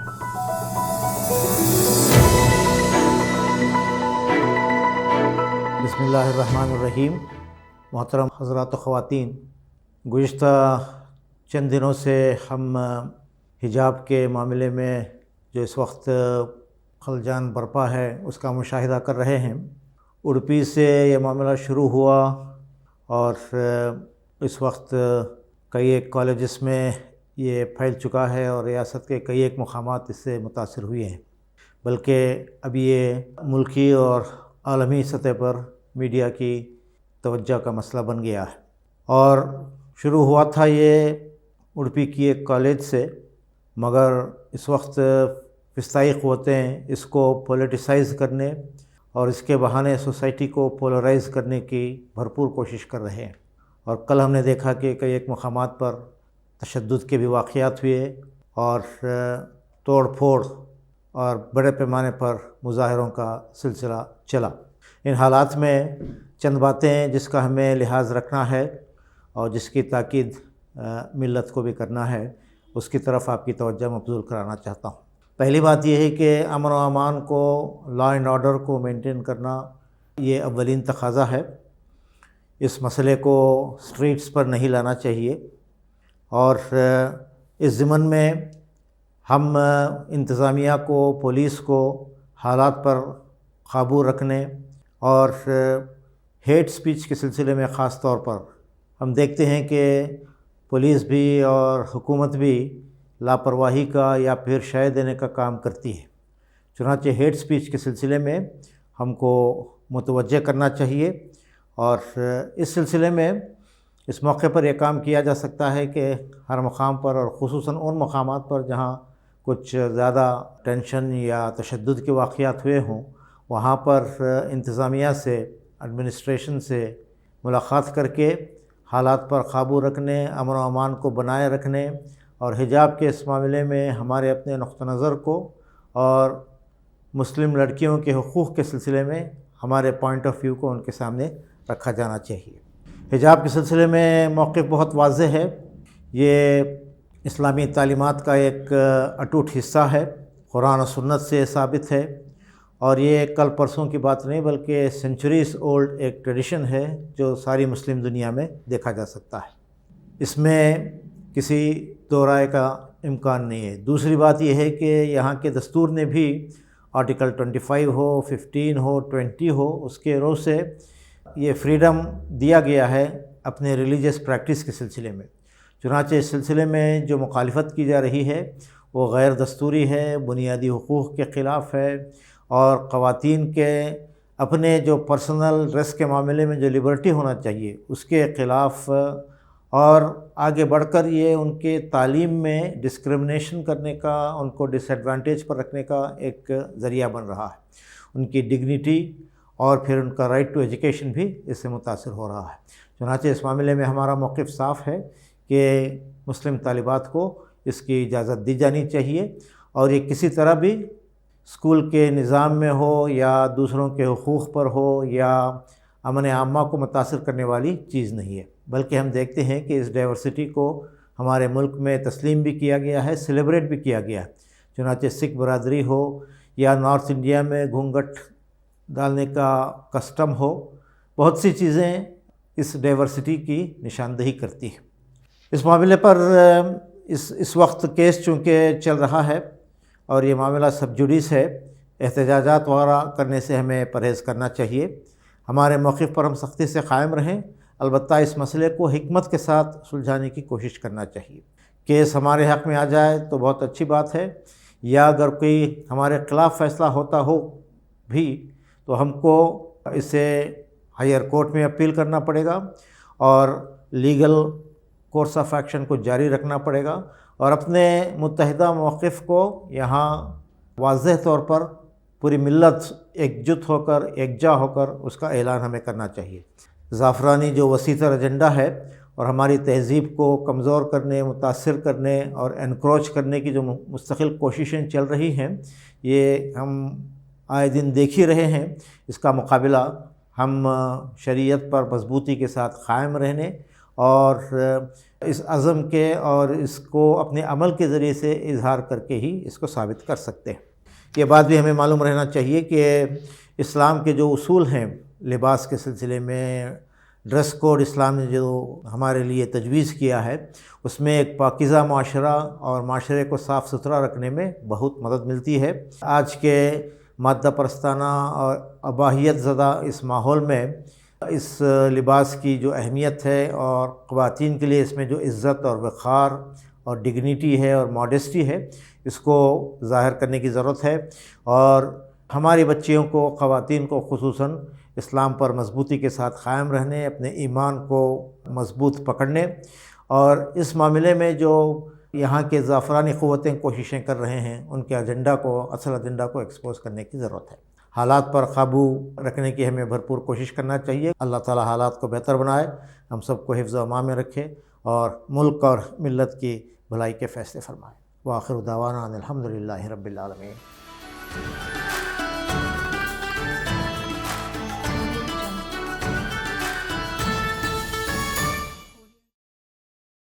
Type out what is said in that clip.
بسم اللہ الرحمن الرحیم۔ محترم حضرات و خواتین، گزشتہ چند دنوں سے ہم حجاب کے معاملے میں جو اس وقت خلجان برپا ہے اس کا مشاہدہ کر رہے ہیں۔ اڑپی سے یہ معاملہ شروع ہوا اور اس وقت کئی ایک کالجز میں یہ پھیل چکا ہے اور ریاست کے کئی ایک مقامات اس سے متاثر ہوئے ہیں، بلکہ اب یہ ملکی اور عالمی سطح پر میڈیا کی توجہ کا مسئلہ بن گیا ہے۔ اور شروع ہوا تھا یہ اڑپی کی ایک کالج سے، مگر اس وقت فضائی قوتیں اس کو پولیٹیسائز کرنے اور اس کے بہانے سوسائٹی کو پولرائز کرنے کی بھرپور کوشش کر رہے ہیں۔ اور کل ہم نے دیکھا کہ کئی ایک مقامات پر تشدد کے بھی واقعات ہوئے اور توڑ پھوڑ اور بڑے پیمانے پر مظاہروں کا سلسلہ چلا۔ ان حالات میں چند باتیں جس کا ہمیں لحاظ رکھنا ہے اور جس کی تاکید ملت کو بھی کرنا ہے، اس کی طرف آپ کی توجہ مبذول کرانا چاہتا ہوں۔ پہلی بات یہ ہے کہ امن و امان کو، لا اینڈ آرڈر کو مینٹین کرنا یہ اولین تقاضا ہے۔ اس مسئلے کو سٹریٹس پر نہیں لانا چاہیے، اور اس ضمن میں ہم انتظامیہ کو، پولیس کو حالات پر قابو رکھنے اور ہیٹ سپیچ کے سلسلے میں خاص طور پر ہم دیکھتے ہیں کہ پولیس بھی اور حکومت بھی لاپرواہی کا یا پھر شے دینے کا کام کرتی ہے۔ چنانچہ ہیٹ سپیچ کے سلسلے میں ہم کو متوجہ کرنا چاہیے، اور اس سلسلے میں اس موقع پر یہ کام کیا جا سکتا ہے کہ ہر مقام پر، اور خصوصاً ان مقامات پر جہاں کچھ زیادہ ٹینشن یا تشدد کے واقعات ہوئے ہوں، وہاں پر انتظامیہ سے، ایڈمنسٹریشن سے ملاقات کر کے حالات پر قابو رکھنے، امن و امان کو بنائے رکھنے اور حجاب کے اس معاملے میں ہمارے اپنے نقطہ نظر کو اور مسلم لڑکیوں کے حقوق کے سلسلے میں ہمارے پوائنٹ آف ویو کو ان کے سامنے رکھا جانا چاہیے۔ حجاب کے سلسلے میں موقف بہت واضح ہے۔ یہ اسلامی تعلیمات کا ایک اٹوٹ حصہ ہے، قرآن و سنت سے ثابت ہے، اور یہ کل پرسوں کی بات نہیں بلکہ سینچریز اولڈ ایک ٹریڈیشن ہے جو ساری مسلم دنیا میں دیکھا جا سکتا ہے۔ اس میں کسی دو رائے کا امکان نہیں ہے۔ دوسری بات یہ ہے کہ یہاں کے دستور نے بھی آرٹیکل 25 ہو، 15 ہو، 20 ہو، اس کے رو سے یہ فریڈم دیا گیا ہے اپنے ریلیجیس پریکٹس کے سلسلے میں۔ چنانچہ اس سلسلے میں جو مخالفت کی جا رہی ہے وہ غیر دستوری ہے، بنیادی حقوق کے خلاف ہے، اور خواتین کے اپنے جو پرسنل ڈریس کے معاملے میں جو لبرٹی ہونا چاہیے اس کے خلاف، اور آگے بڑھ کر یہ ان کے تعلیم میں ڈسکرمنیشن کرنے کا، ان کو ڈس ایڈوانٹیج پر رکھنے کا ایک ذریعہ بن رہا ہے۔ ان کی ڈگنیٹی اور پھر ان کا رائٹ ٹو ایجوکیشن بھی اس سے متاثر ہو رہا ہے۔ چنانچہ اس معاملے میں ہمارا موقف صاف ہے کہ مسلم طالبات کو اس کی اجازت دی جانی چاہیے، اور یہ کسی طرح بھی اسکول کے نظام میں ہو یا دوسروں کے حقوق پر ہو یا امن عامہ کو متاثر کرنے والی چیز نہیں ہے، بلکہ ہم دیکھتے ہیں کہ اس ڈائیورسٹی کو ہمارے ملک میں تسلیم بھی کیا گیا ہے، سیلیبریٹ بھی کیا گیا ہے۔ چنانچہ سکھ برادری ہو یا نارتھ انڈیا میں گھونگھٹ ڈالنے کا کسٹم ہو، بہت سی چیزیں اس ڈائیورسٹی کی نشاندہی کرتی ہیں۔ اس معاملے پر اس وقت کیس چونکہ چل رہا ہے اور یہ معاملہ سب جوڈیس ہے، احتجاجات وغیرہ کرنے سے ہمیں پرہیز کرنا چاہیے۔ ہمارے موقف پر ہم سختی سے قائم رہیں، البتہ اس مسئلے کو حکمت کے ساتھ سلجھانے کی کوشش کرنا چاہیے۔ کیس ہمارے حق میں آ جائے تو بہت اچھی بات ہے، یا اگر کوئی ہمارے خلاف فیصلہ ہوتا ہو بھی تو ہم کو اسے ہائر کورٹ میں اپیل کرنا پڑے گا اور لیگل کورس آف ایکشن کو جاری رکھنا پڑے گا، اور اپنے متحدہ موقف کو یہاں واضح طور پر پوری ملت ایک جت ہو کر، یکجا ہو کر اس کا اعلان ہمیں کرنا چاہیے۔ زعفرانی جو وسیع تر ایجنڈا ہے اور ہماری تہذیب کو کمزور کرنے، متاثر کرنے اور انکروچ کرنے کی جو مستقل کوششیں چل رہی ہیں، یہ ہم آئے دن دیکھ ہی رہے ہیں۔ اس کا مقابلہ ہم شریعت پر مضبوطی کے ساتھ قائم رہنے اور اس عزم کے اور اس کو اپنے عمل کے ذریعے سے اظہار کر کے ہی اس کو ثابت کر سکتے ہیں۔ یہ بات بھی ہمیں معلوم رہنا چاہیے کہ اسلام کے جو اصول ہیں لباس کے سلسلے میں، ڈریس کوڈ اسلام نے جو ہمارے لیے تجویز کیا ہے، اس میں ایک پاکیزہ معاشرہ اور معاشرے کو صاف ستھرا رکھنے میں بہت مدد ملتی ہے۔ آج کے مادہ پرستانہ اور اباحیت زدہ اس ماحول میں اس لباس کی جو اہمیت ہے اور خواتین کے لیے اس میں جو عزت اور وقار اور ڈگنیٹی ہے اور ماڈسٹی ہے، اس کو ظاہر کرنے کی ضرورت ہے، اور ہماری بچیوں کو، خواتین کو خصوصاً اسلام پر مضبوطی کے ساتھ قائم رہنے، اپنے ایمان کو مضبوط پکڑنے، اور اس معاملے میں جو یہاں کے زعفرانی قوتیں کوششیں کر رہے ہیں، ان کے ایجنڈا کو، اصل ایجنڈا کو ایکسپوز کرنے کی ضرورت ہے۔ حالات پر قابو رکھنے کی ہمیں بھرپور کوشش کرنا چاہیے۔ اللہ تعالی حالات کو بہتر بنائے، ہم سب کو حفظ و امان میں رکھے، اور ملک اور ملت کی بھلائی کے فیصلے فرمائے۔ وآخر دعوانا ان الحمد للہ رب العالمین۔